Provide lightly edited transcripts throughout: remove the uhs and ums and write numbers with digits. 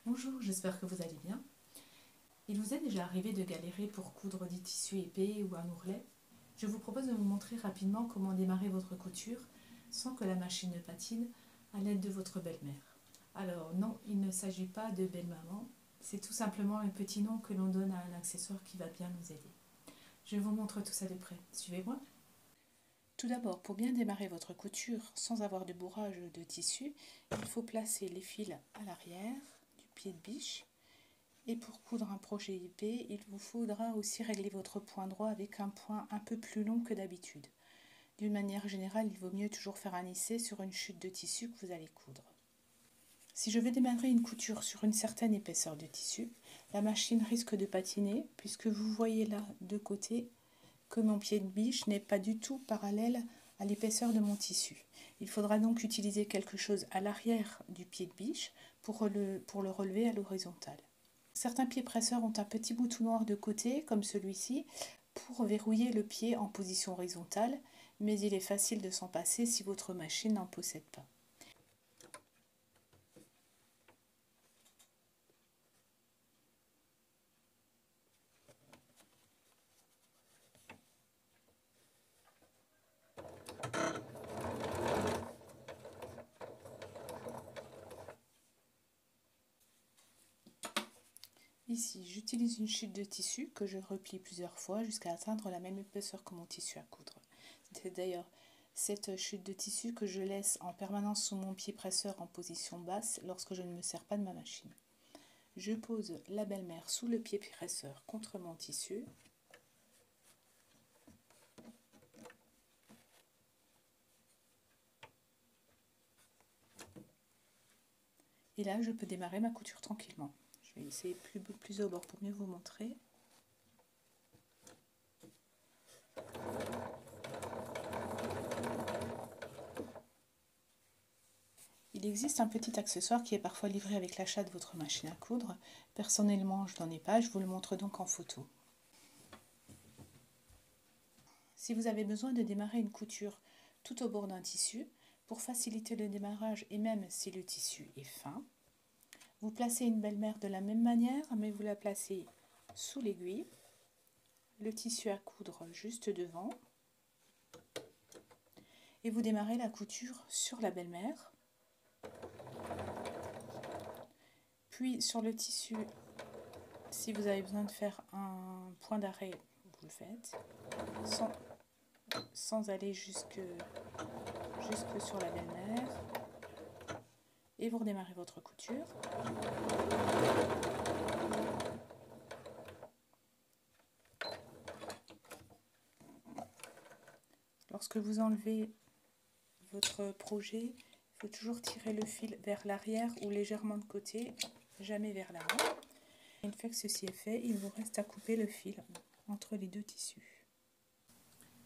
Bonjour, j'espère que vous allez bien. Il vous est déjà arrivé de galérer pour coudre des tissus épais ou un ourlet? Je vous propose de vous montrer rapidement comment démarrer votre couture sans que la machine ne patine à l'aide de votre belle-mère. Alors non, il ne s'agit pas de belle-maman, c'est tout simplement un petit nom que l'on donne à un accessoire qui va bien nous aider. Je vous montre tout ça de près, suivez-moi. Tout d'abord, pour bien démarrer votre couture sans avoir de bourrage de tissu, il faut placer les fils à l'arrière du pied de biche. Et pour coudre un projet épais, il vous faudra aussi régler votre point droit avec un point un peu plus long que d'habitude. D'une manière générale, il vaut mieux toujours faire un lissé sur une chute de tissu que vous allez coudre. Si je veux démarrer une couture sur une certaine épaisseur de tissu, la machine risque de patiner puisque vous voyez là de côté que mon pied de biche n'est pas du tout parallèle à l'épaisseur de mon tissu. Il faudra donc utiliser quelque chose à l'arrière du pied de biche pour le relever à l'horizontale. Certains pieds presseurs ont un petit bouton noir de côté, comme celui-ci, pour verrouiller le pied en position horizontale, mais il est facile de s'en passer si votre machine n'en possède pas. Ici, j'utilise une chute de tissu que je replie plusieurs fois jusqu'à atteindre la même épaisseur que mon tissu à coudre. C'est d'ailleurs cette chute de tissu que je laisse en permanence sous mon pied presseur en position basse lorsque je ne me sers pas de ma machine. Je pose la belle-mère sous le pied presseur contre mon tissu. Et là, je peux démarrer ma couture tranquillement. Je vais essayer plus au bord pour mieux vous montrer. Il existe un petit accessoire qui est parfois livré avec l'achat de votre machine à coudre. Personnellement, je n'en ai pas, je vous le montre donc en photo. Si vous avez besoin de démarrer une couture tout au bord d'un tissu, pour faciliter le démarrage et même si le tissu est fin, vous placez une belle-mère de la même manière, mais vous la placez sous l'aiguille, le tissu à coudre juste devant, et vous démarrez la couture sur la belle-mère. Puis sur le tissu, si vous avez besoin de faire un point d'arrêt, vous le faites, sans aller jusque sur la belle-mère. Et vous redémarrez votre couture. Lorsque vous enlevez votre projet, il faut toujours tirer le fil vers l'arrière ou légèrement de côté, jamais vers l'avant. Une fois que ceci est fait, il vous reste à couper le fil entre les deux tissus.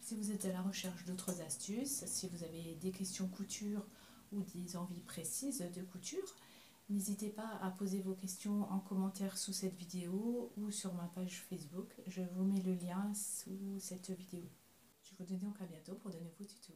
Si vous êtes à la recherche d'autres astuces, si vous avez des questions couture ou des envies précises de couture, n'hésitez pas à poser vos questions en commentaire sous cette vidéo ou sur ma page Facebook. Je vous mets le lien sous cette vidéo. Je vous dis donc à bientôt pour de nouveaux tutos.